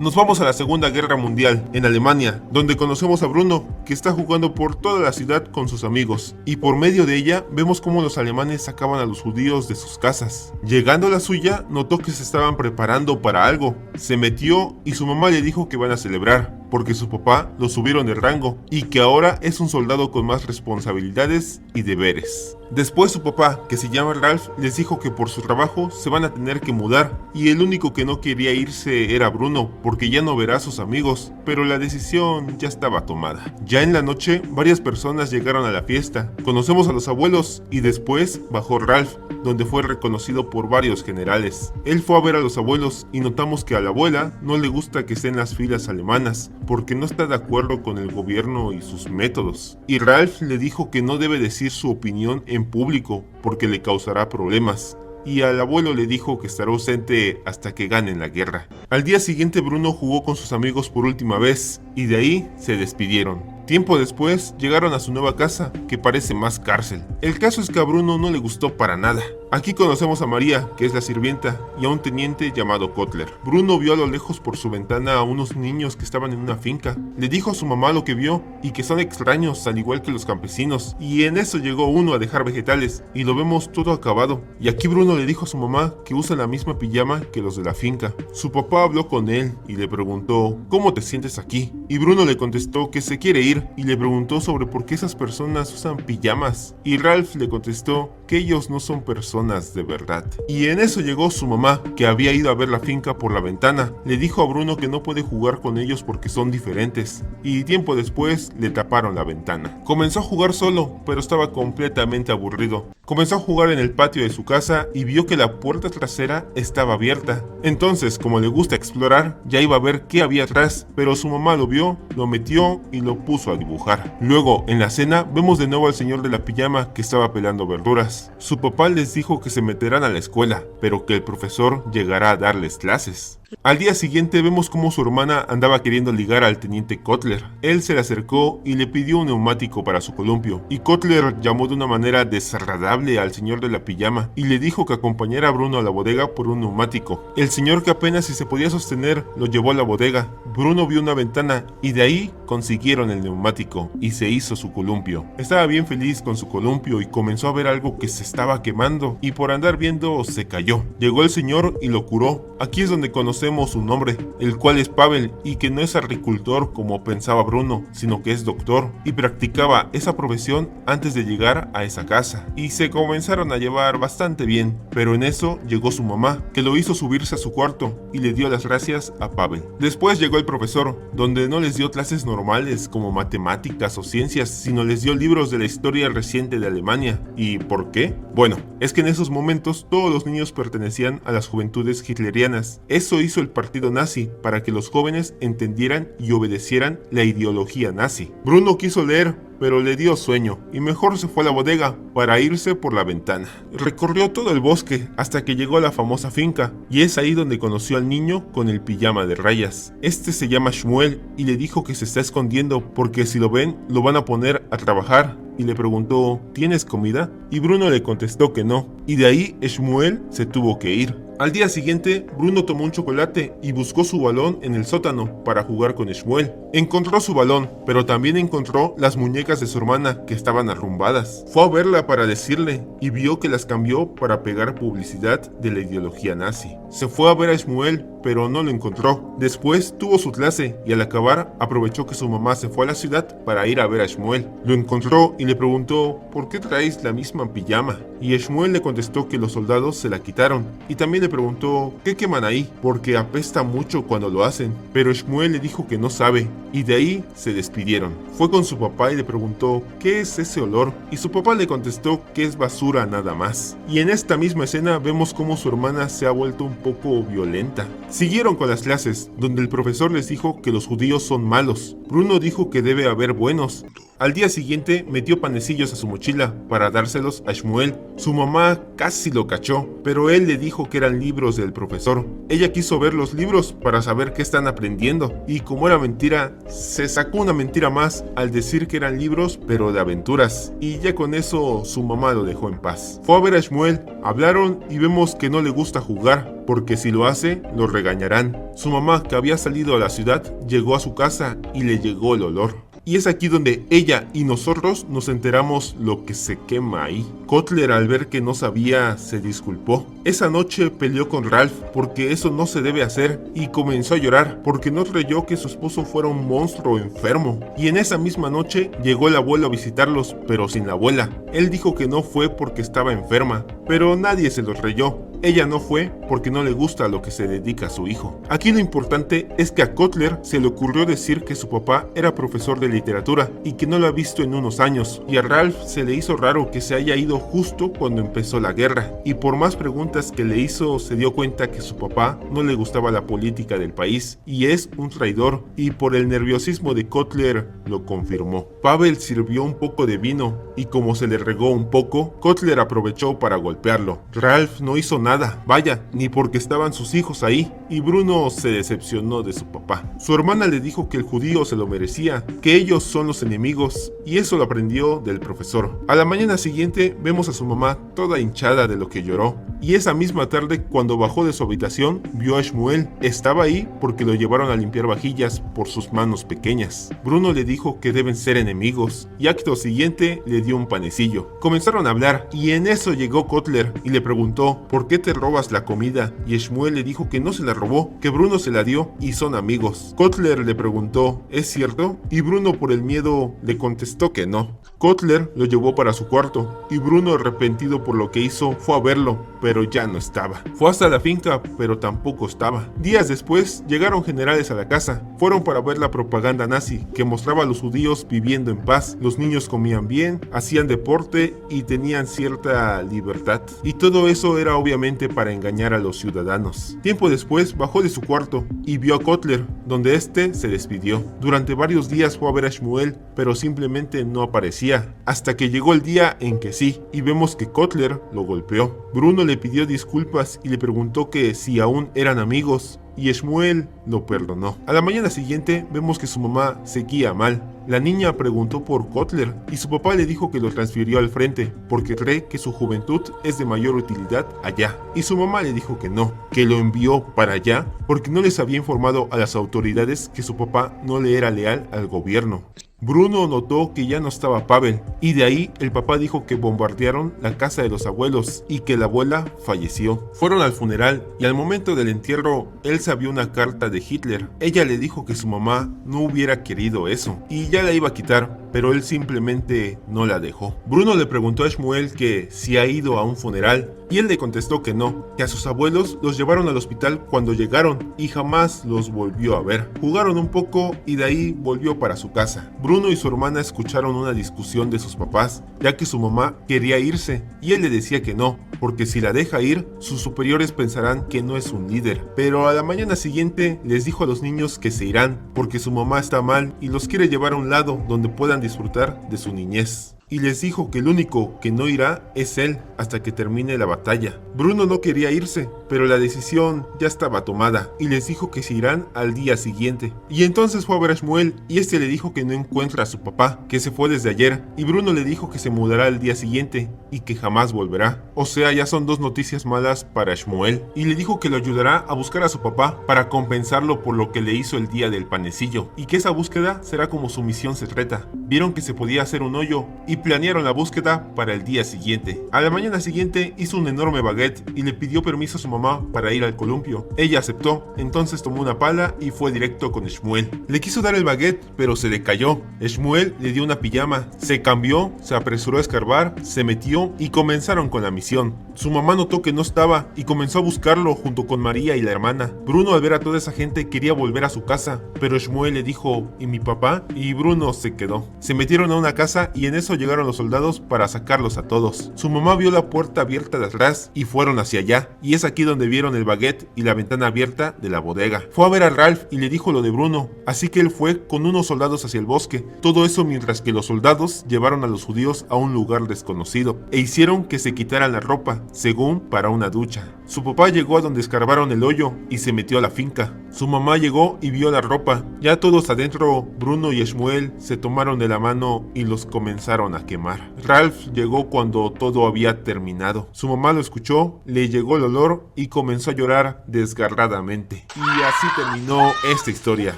Nos vamos a la Segunda Guerra Mundial, en Alemania, donde conocemos a Bruno, que está jugando por toda la ciudad con sus amigos, y por medio de ella vemos cómo los alemanes sacaban a los judíos de sus casas. Llegando a la suya, notó que se estaban preparando para algo, se metió y su mamá le dijo que van a celebrar, porque su papá lo subieron de rango, y que ahora es un soldado con más responsabilidades y deberes. Después su papá, que se llama Ralph, les dijo que por su trabajo se van a tener que mudar, y el único que no quería irse era Bruno, porque ya no verá a sus amigos, pero la decisión ya estaba tomada. Ya en la noche, varias personas llegaron a la fiesta, conocemos a los abuelos, y después bajó Ralph, donde fue reconocido por varios generales. Él fue a ver a los abuelos, y notamos que a la abuela no le gusta que esté en las filas alemanas, porque no está de acuerdo con el gobierno y sus métodos. Y Ralph le dijo que no debe decir su opinión en público, porque le causará problemas. Y al abuelo le dijo que estará ausente hasta que ganen la guerra. Al día siguiente Bruno jugó con sus amigos por última vez, y de ahí se despidieron. Tiempo después llegaron a su nueva casa, que parece más cárcel. El caso es que a Bruno no le gustó para nada. Aquí conocemos a María, que es la sirvienta, y a un teniente llamado Kotler. Bruno vio a lo lejos por su ventana a unos niños que estaban en una finca. Le dijo a su mamá lo que vio, y que son extraños al igual que los campesinos. Y en eso llegó uno a dejar vegetales, y lo vemos todo acabado. Y aquí Bruno le dijo a su mamá que usa la misma pijama que los de la finca. Su papá habló con él y le preguntó, ¿cómo te sientes aquí? Y Bruno le contestó que se quiere ir, y le preguntó sobre por qué esas personas usan pijamas. Y Ralph le contestó que ellos no son personas de verdad. Y en eso llegó su mamá, que había ido a ver la finca por la ventana. Le dijo a Bruno que no puede jugar con ellos porque son diferentes, y tiempo después le taparon la ventana. Comenzó a jugar solo, pero estaba completamente aburrido. Comenzó a jugar en el patio de su casa y vio que la puerta trasera estaba abierta. Entonces, como le gusta explorar, ya iba a ver qué había atrás, pero su mamá lo vio, lo metió y lo puso a dibujar. Luego, en la cena, vemos de nuevo al señor de la pijama que estaba pelando verduras. Su papá les dijo que se meterán a la escuela, pero que el profesor llegará a darles clases. Al día siguiente vemos cómo su hermana andaba queriendo ligar al teniente Kotler. Él se le acercó y le pidió un neumático para su columpio, y Kotler llamó de una manera desagradable al señor de la pijama y le dijo que acompañara a Bruno a la bodega por un neumático. El señor, que apenas si se podía sostener, lo llevó a la bodega. Bruno vio una ventana y de ahí consiguieron el neumático y se hizo su columpio. Estaba bien feliz con su columpio y comenzó a ver algo que se estaba quemando, y por andar viendo se cayó. Llegó el señor y lo curó. Aquí es donde conocemos su nombre, el cual es Pavel, y que no es agricultor como pensaba Bruno, sino que es doctor, y practicaba esa profesión antes de llegar a esa casa, y se comenzaron a llevar bastante bien. Pero en eso llegó su mamá, que lo hizo subirse a su cuarto y le dio las gracias a Pavel. Después llegó el profesor, donde no les dio clases normales como matemáticas o ciencias, sino les dio libros de la historia reciente de Alemania. ¿Y por qué? Bueno, es que en esos momentos todos los niños pertenecían a las juventudes hitlerianas. Eso hizo el partido nazi para que los jóvenes entendieran y obedecieran la ideología nazi. Bruno quiso leer, pero le dio sueño y mejor se fue a la bodega para irse por la ventana. Recorrió todo el bosque hasta que llegó a la famosa finca, y es ahí donde conoció al niño con el pijama de rayas. Este se llama Shmuel y le dijo que se está escondiendo porque si lo ven lo van a poner a trabajar, y le preguntó, ¿tienes comida? Y Bruno le contestó que no, y de ahí Shmuel se tuvo que ir. Al día siguiente, Bruno tomó un chocolate y buscó su balón en el sótano para jugar con Shmuel. Encontró su balón, pero también encontró las muñecas de su hermana que estaban arrumbadas. Fue a verla para decirle y vio que las cambió para pegar publicidad de la ideología nazi. Se fue a ver a Shmuel, pero no lo encontró. Después tuvo su clase y al acabar aprovechó que su mamá se fue a la ciudad para ir a ver a Shmuel. Lo encontró y le preguntó, ¿por qué traes la misma pijama? Y Shmuel le contestó que los soldados se la quitaron, y también le preguntó, ¿qué queman ahí? Porque apesta mucho cuando lo hacen. Pero Shmuel le dijo que no sabe, y de ahí se despidieron. Fue con su papá y le preguntó, ¿qué es ese olor? Y su papá le contestó que es basura nada más. Y en esta misma escena vemos cómo su hermana se ha vuelto un poco violenta. Siguieron con las clases, donde el profesor les dijo que los judíos son malos. Bruno dijo que debe haber buenos. Al día siguiente metió panecillos a su mochila para dárselos a Shmuel. Su mamá casi lo cachó, pero él le dijo que eran libros del profesor. Ella quiso ver los libros para saber qué están aprendiendo, y como era mentira, se sacó una mentira más al decir que eran libros pero de aventuras, y ya con eso su mamá lo dejó en paz. Fue a ver a Shmuel, hablaron y vemos que no le gusta jugar, porque si lo hace, lo regañarán. Su mamá, que había salido a la ciudad, llegó a su casa y le llegó el olor. Y es aquí donde ella y nosotros nos enteramos lo que se quema ahí. Cutler, al ver que no sabía, se disculpó. Esa noche peleó con Ralph porque eso no se debe hacer, y comenzó a llorar porque no creyó que su esposo fuera un monstruo enfermo. Y en esa misma noche llegó el abuelo a visitarlos, pero sin la abuela. Él dijo que no fue porque estaba enferma, pero nadie se lo creyó. Ella no fue porque no le gusta a lo que se dedica a su hijo. Aquí lo importante es que a Cutler se le ocurrió decir que su papá era profesor de literatura y que no lo ha visto en unos años, y a Ralph se le hizo raro que se haya ido justo cuando empezó la guerra, y por más preguntas que le hizo se dio cuenta que su papá no le gustaba la política del país y es un traidor, y por el nerviosismo de Cutler lo confirmó. Pavel sirvió un poco de vino y como se le regó un poco, Cutler aprovechó para golpearlo. Ralph no hizo nada, vaya, ni porque estaban sus hijos ahí, y Bruno se decepcionó de su papá. Su hermana le dijo que el judío se lo merecía, que ellos son los enemigos, y eso lo aprendió del profesor. A la mañana siguiente vemos a su mamá toda hinchada de lo que lloró, y esa misma tarde, cuando bajó de su habitación, vio a Shmuel. Estaba ahí porque lo llevaron a limpiar vajillas por sus manos pequeñas. Bruno le dijo que deben ser enemigos, y acto siguiente le dio un panecillo. Comenzaron a hablar, y en eso llegó Cutler y le preguntó: ¿por qué te robas la comida? Y Shmuel le dijo que no se la robó, que Bruno se la dio y son amigos. Cutler le preguntó: ¿es cierto? Y Bruno, por el miedo, le contestó que no. Cutler lo llevó para su cuarto, y Bruno, arrepentido por lo que hizo, fue a verlo, pero ya no estaba. Fue hasta la finca, pero tampoco estaba. Días después, llegaron generales a la casa. Fueron para ver la propaganda nazi, que mostraba a los judíos viviendo en paz. Los niños comían bien, hacían deporte y tenían cierta libertad. Y todo eso era obviamente para engañar a los ciudadanos. Tiempo después, bajó de su cuarto y vio a Cutler, donde este se despidió. Durante varios días fue a ver a Shmuel, pero simplemente no aparecía, hasta que llegó el día en que sí, y vemos que Cutler lo golpeó. Bruno le pidió disculpas y le preguntó que si aún eran amigos, y Shmuel lo perdonó. A la mañana siguiente vemos que su mamá seguía mal. La niña preguntó por Cutler y su papá le dijo que lo transfirió al frente porque cree que su juventud es de mayor utilidad allá. Y su mamá le dijo que no, que lo envió para allá porque no les había informado a las autoridades que su papá no le era leal al gobierno. Bruno notó que ya no estaba Pavel, y de ahí el papá dijo que bombardearon la casa de los abuelos y que la abuela falleció. Fueron al funeral y al momento del entierro, Elsa vio una carta de Hitler. Ella le dijo que su mamá no hubiera querido eso y ya la iba a quitar, pero él simplemente no la dejó. Bruno le preguntó a Shmuel que si ha ido a un funeral, y él le contestó que no, que a sus abuelos los llevaron al hospital cuando llegaron y jamás los volvió a ver. Jugaron un poco y de ahí volvió para su casa. Bruno y su hermana escucharon una discusión de sus papás, ya que su mamá quería irse y él le decía que no, porque si la deja ir, sus superiores pensarán que no es un líder. Pero a la mañana siguiente les dijo a los niños que se irán, porque su mamá está mal y los quiere llevar a un lado donde puedan disfrutar de su niñez. Y les dijo que el único que no irá es él hasta que termine la batalla. Bruno no quería irse, pero la decisión ya estaba tomada y les dijo que se irán al día siguiente. Y entonces fue a ver a Shmuel y este le dijo que no encuentra a su papá, que se fue desde ayer, y Bruno le dijo que se mudará al día siguiente y que jamás volverá. O sea, ya son dos noticias malas para Shmuel. Y le dijo que lo ayudará a buscar a su papá para compensarlo por lo que le hizo el día del panecillo, y que esa búsqueda será como su misión secreta. Vieron que se podía hacer un hoyo y planearon la búsqueda para el día siguiente. A la mañana siguiente hizo un enorme baguette y le pidió permiso a su mamá para ir al columpio. Ella aceptó, entonces tomó una pala y fue directo con Shmuel. Le quiso dar el baguette, pero se le cayó. Shmuel le dio una pijama, se cambió, se apresuró a escarbar, se metió y comenzaron con la misión. Su mamá notó que no estaba y comenzó a buscarlo junto con María y la hermana. Bruno, al ver a toda esa gente, quería volver a su casa, pero Shmuel le dijo: ¿y mi papá? Y Bruno se quedó. Se metieron a una casa y en eso llegó llegaron los soldados para sacarlos a todos. Su mamá vio la puerta abierta de atrás y fueron hacia allá, y es aquí donde vieron el baguette y la ventana abierta de la bodega. Fue a ver a Ralph y le dijo lo de Bruno, así que él fue con unos soldados hacia el bosque. Todo eso mientras que los soldados llevaron a los judíos a un lugar desconocido e hicieron que se quitaran la ropa, según para una ducha. Su papá llegó a donde escarbaron el hoyo y se metió a la finca. Su mamá llegó y vio la ropa. Ya todos adentro, Bruno y Shmuel se tomaron de la mano y los comenzaron a quemar. Ralph llegó cuando todo había terminado. Su mamá lo escuchó, le llegó el olor y comenzó a llorar desgarradamente. Y así terminó esta historia.